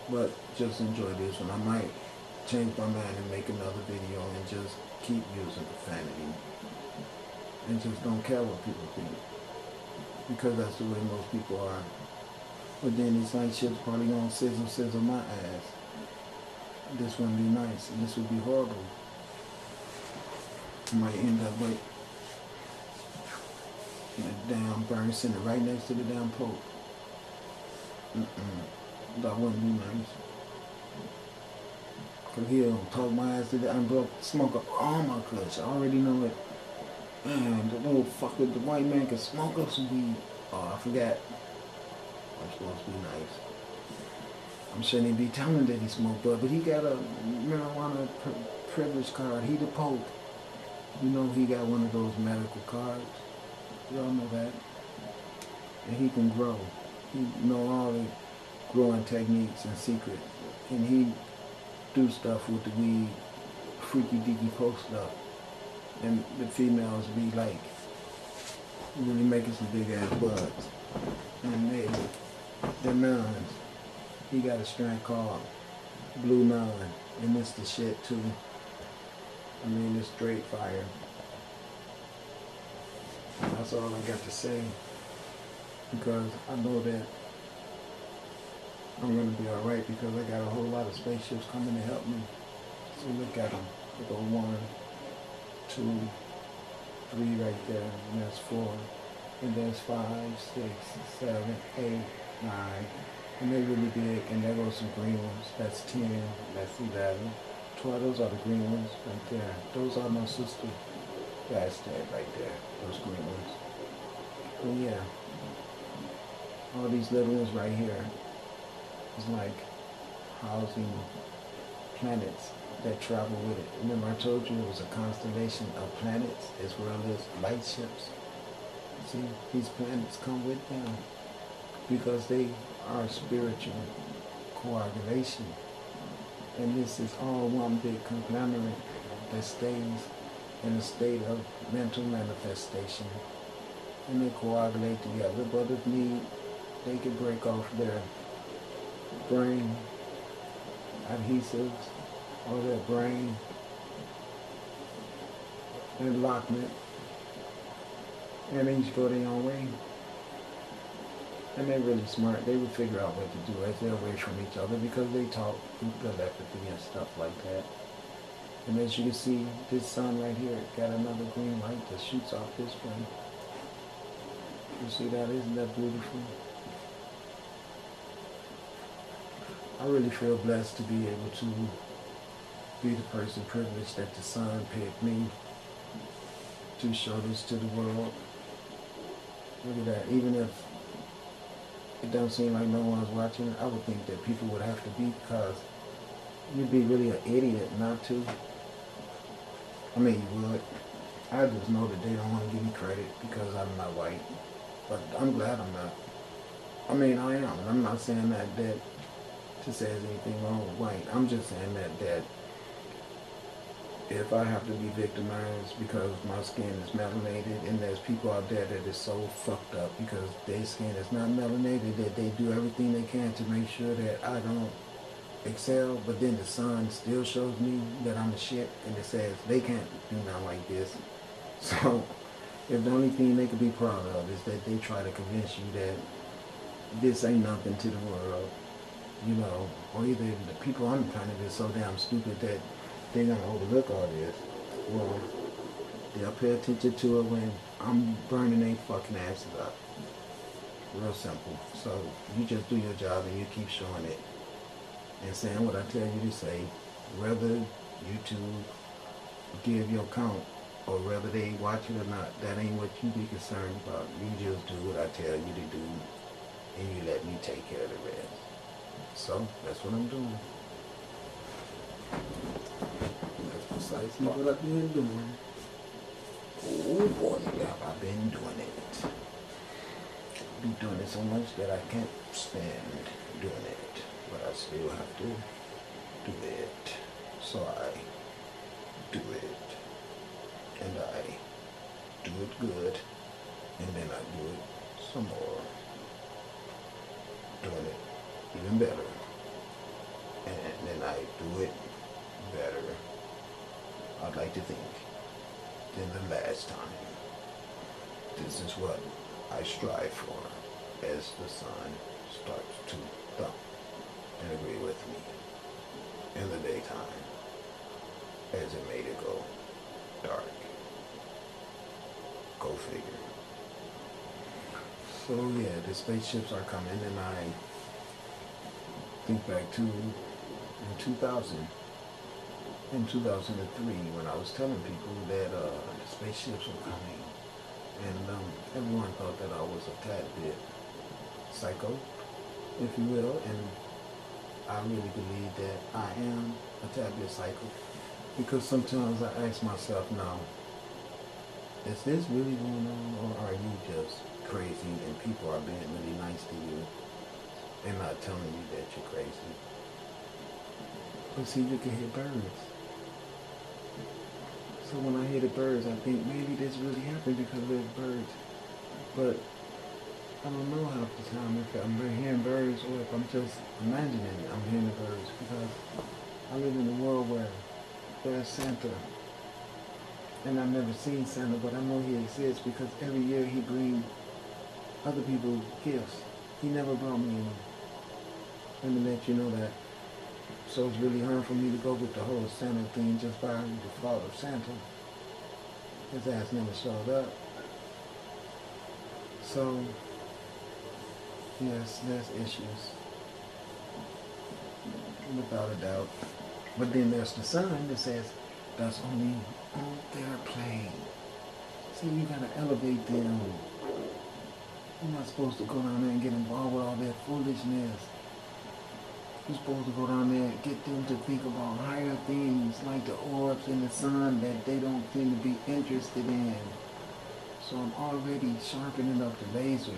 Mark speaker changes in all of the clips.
Speaker 1: But just enjoy this one. I might change my mind and make another video and just keep using profanity and just don't care what people think because that's the way most people are. But then these night shit's probably gonna sizzle my ass. This wouldn't be nice. This would be horrible. I might end up like the damn burn center right next to the damn Pope. That wouldn't be nice. Cause he'll talk my ass to the and broke smoke up all my kush. I already know it. Man, the little fucker, the white man can smoke up some weed. Oh, I forgot. I'm supposed to be nice. I'm shouldn't even be telling him that he smoked bud, but he got a marijuana privilege card. He the Pope. You know he got one of those medical cards. Y'all know that. And he can grow. He know all the growing techniques and secrets. And he do stuff with the weed, freaky deaky post stuff. And the females be like, really making some big ass buds. And they're nuns. He got a strand called Blue Nun. And it's the shit too. I mean, it's straight fire. That's all I got to say. Because I know that I'm going to be alright because I got a whole lot of spaceships coming to help me. So look at them. They go 1, 2, 3 right there. And that's 4. And there's 5, 6, 7, 8, 9. And they're really big. And there goes some green ones. That's 10. That's 11. 12. Those are the green ones right there. Those are my sister. That's that right there. Those green ones. But yeah. All these little ones right here is like housing planets that travel with it. Remember I told you it was a constellation of planets as well as light ships. See, these planets come with them because they are spiritual coagulation. And this is all one big conglomerate that stays in a state of mental manifestation. And they coagulate together, but if need, they can break off their brain adhesives or their brain enlockment and each go their own way. And they're really smart. They would figure out what to do as they're away from each other because they talk through telepathy and stuff like that. And as you can see, this sun right here got another green light that shoots off this way. You see that? Isn't that beautiful? I really feel blessed to be able to be the person privileged that the sun picked me to show this to the world. Look at that. Even if it don't seem like no one's watching, I would think that people would have to be because you'd be really an idiot not to. I mean, you would. I just know that they don't want to give me credit because I'm not white. But I'm glad I'm not. I mean, I am. I'm not saying that to say there's anything wrong with white. I'm just saying that if I have to be victimized because my skin is melanated and there's people out there that is so fucked up because their skin is not melanated that they do everything they can to make sure that I don't excel, but then the sun still shows me that I'm a shit and it says they can't do nothing like this. So if the only thing they could be proud of is that they try to convince you that this ain't nothing to the world, you know, or either the people on the planet is so damn stupid that they're gonna overlook all this. Well, they'll pay attention to it when I'm burning their fucking asses up. Real simple. So you just do your job and you keep showing it and saying what I tell you to say, whether YouTube give your count or whether they watch it or not. That ain't what you be concerned about. You just do what I tell you to do and you let me take care of the rest. So that's what I'm doing. That's precisely what I've been doing. Oh boy, have I been doing it. Be doing it so much that I can't stand doing it. But I still have to do it. So I do it. And I do it good. And then I do it some more. Doing it even better. and I do it better, I'd like to think, than the last time. This is what I strive for as the sun starts to thump and agree with me in the daytime as it made it go dark. Go figure. So yeah, the spaceships are coming, and I think back to in 2000, in 2003, when I was telling people that the spaceships were coming, and everyone thought that I was a tad bit psycho, if you will, and I really believe that I am a tad bit psycho, because sometimes I ask myself now, is this really going on, or are you just crazy and people are being really nice to you and not telling you that you're crazy? But see, you can hear birds. So when I hear the birds, I think maybe this really happened because there's birds. But I don't know half the time if I'm hearing birds or if I'm just imagining I'm hearing the birds, because I live in a world where there's Santa. And I've never seen Santa, but I know he exists because every year he brings other people gifts. He never brought me any. Let me let you know that. So it's really hard for me to go with the whole Santa thing just by default of Santa. His ass never showed up. So, yes, there's issues. Without a doubt. But then there's the sun that says, that's only on their plane. See, you gotta elevate them. You're not supposed to go down there and get involved with all that foolishness. You're supposed to go down there and get them to think about higher things like the orbs in the sun that they don't seem to be interested in. So I'm already sharpening up the laser.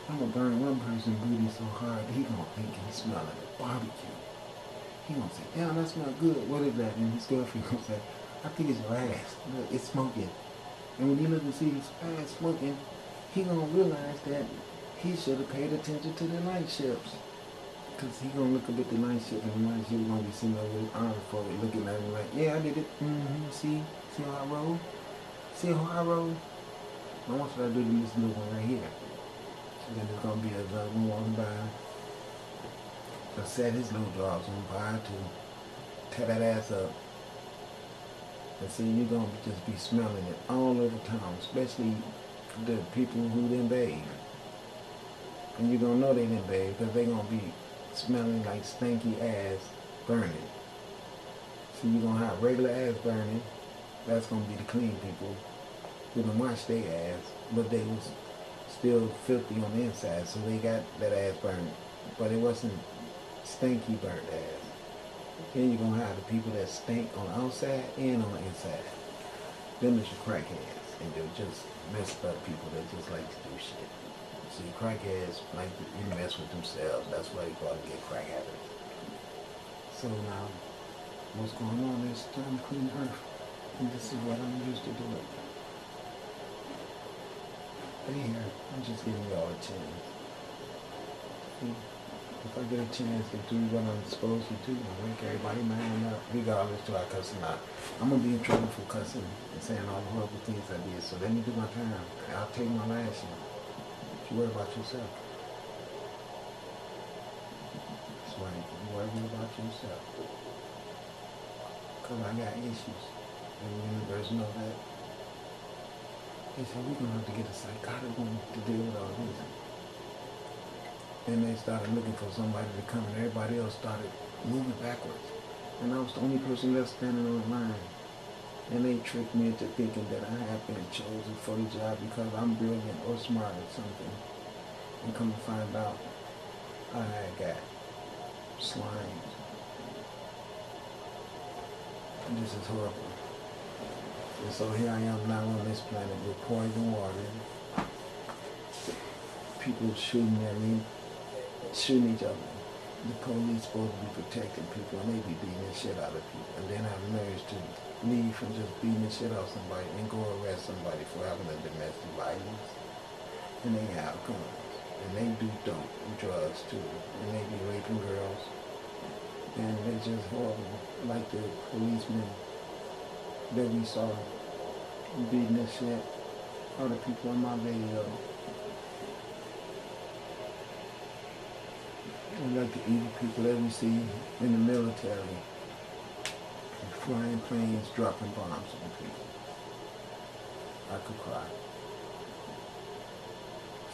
Speaker 1: I'm gonna burn one person's booty so hard that he gonna think he smell like a barbecue. He gonna say, damn, that smell good. What is that? And his girlfriend gonna say, I think it's your ass. Look, it's smoking. And when he look and see his ass smoking, he gonna realize that he should have paid attention to the night ships. Because he gonna look up at the night ship, and the night ship gonna be sitting there with his arms forward looking at him like, yeah, I did it. See how I roll? See how I roll? Now what should I do to this little one right here? And then there's gonna be another one walking by. To set his little drawers on fire to tear that ass up. And see, you're gonna just be smelling it all over town, especially the people who didn't bathe. And you're gonna know they didn't bathe because they're gonna be smelling like stinky ass burning. So you're gonna have regular ass burning. That's gonna be the clean people who done washed their ass, but they was still filthy on the inside, so they got that ass burned. But it wasn't stinky burnt ass. Then you're gonna have the people that stink on the outside and on the inside. Them is your crackheads, and they're just messed up people that just like to do shit. See, crackheads like to mess with themselves. That's why they call it get crack habits. So now, what's going on is time to clean the earth, and this is what I'm used to doing. But here, I'm just giving y'all a chance. See? If I get a chance to do what I'm supposed to do and wake everybody mind up, regardless to I cuss or not, I'm going to be in trouble for cussing and saying all the horrible things I did. So let me do my time. I'll take my lashing. You worry about yourself. That's right. You worry about yourself. Because I got issues. And the universe know that. They said, we're going to have to get a psychotic one to deal with all this. And they started looking for somebody to come, and everybody else started moving backwards. And I was the only person left standing on the line. And they tricked me into thinking that I had been chosen for the job because I'm brilliant or smart or something. And come to find out, I had got slimed. And this is horrible. And so here I am now on this planet with poison water. People shooting at me. Shooting each other. The police supposed to be protecting people, and they be beating the shit out of people. And then have nerves to leave from just beating the shit out of somebody and go arrest somebody for having a domestic violence. And they have guns. And they do dope and drugs too. And they be raping girls. And they're just horrible. Like the policemen that we saw beating the shit out of people on my video. And like the evil people that we see in the military. Flying planes, dropping bombs on people. I could cry.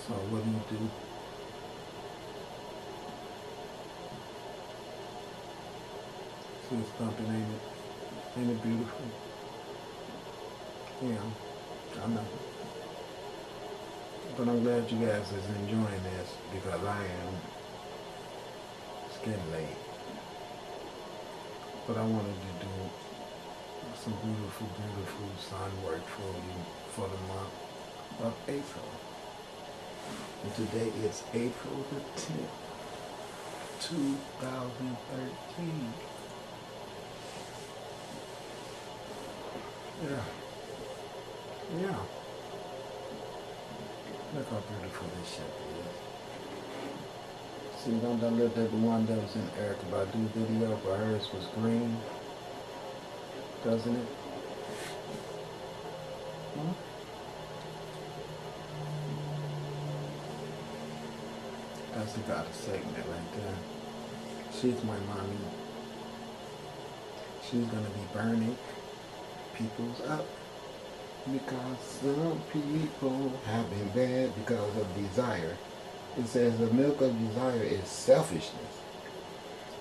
Speaker 1: So what do? See, it's bumping, ain't it? Ain't it beautiful? Yeah, I know. But I'm glad you guys is enjoying this because I am. It's getting late. But I wanted to do some beautiful, beautiful sun work for you for the month of April. And today is April the 10th, 2013. Yeah. Yeah. Look how beautiful this shit is. See, don't I look at the one that was in Erykah Badu video, but hers was green? Doesn't it? Huh? That's the goddess segment right there. She's my mommy. She's gonna be burning people's up. Because some people have been bad because of desire. It says the milk of desire is selfishness.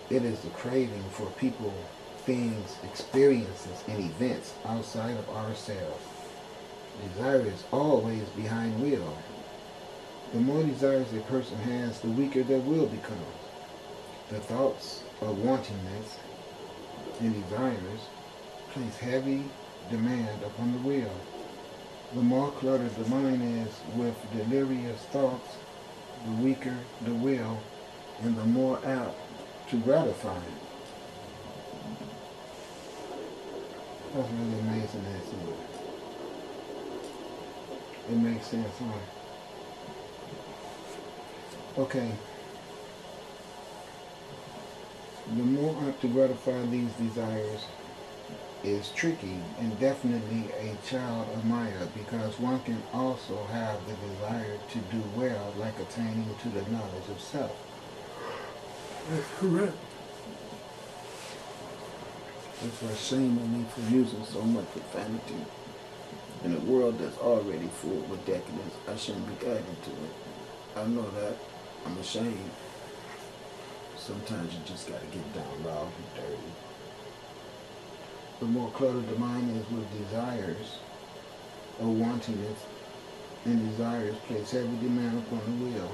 Speaker 1: It is the craving for people, things, experiences, and events outside of ourselves. Desire is always behind will. The more desires a person has, the weaker their will becomes. The thoughts of wantingness and desires place heavy demand upon the will. The more cluttered the mind is with delirious thoughts, the weaker the will, and the more apt to gratify it. That's really amazing, isn't it? It makes sense, huh? Okay. The more apt to gratify these desires is tricky and definitely a child of Maya, because one can also have the desire to do well, like attaining to the knowledge of self. That's correct. That's why shame on me for using so much profanity. In a world that's already full with decadence, I shouldn't be adding to it. I know that. I'm ashamed. Sometimes you just gotta get down raw and dirty. The more cluttered the mind is with desires or wantingness, and desires place heavy demand upon the will.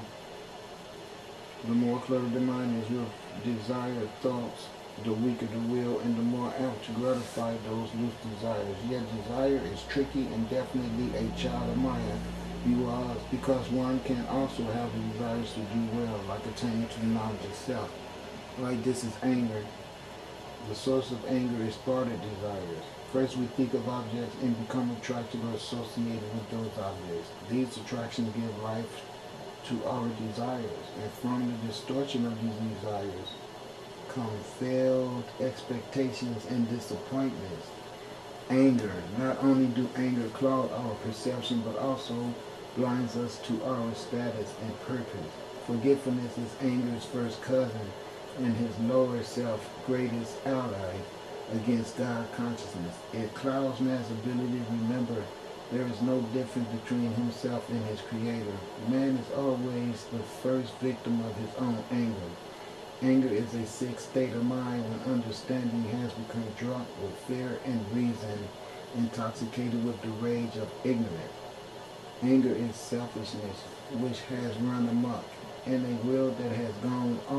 Speaker 1: The more cluttered the mind is with desired thoughts, the weaker the will, and the more apt to gratify those loose desires. Yet desire is tricky and definitely a child of Maya, because one can also have the desires to do well, like attaining to the knowledge of self. Like this is anger. The source of anger is thwarted desires. First we think of objects and become attracted or associated with those objects. These attractions give life to our desires, and from the distortion of these desires come failed expectations and disappointments. Anger. Not only do anger cloud our perception, but also blinds us to our status and purpose. Forgetfulness is anger's first cousin and his lower self greatest ally against God consciousness. It clouds man's ability to remember there is no difference between himself and his creator. Man is always the first victim of his own anger. Anger is a sick state of mind when understanding has become drunk with fear and reason, intoxicated with the rage of ignorance. Anger is selfishness, which has run amok, and a will that has gone off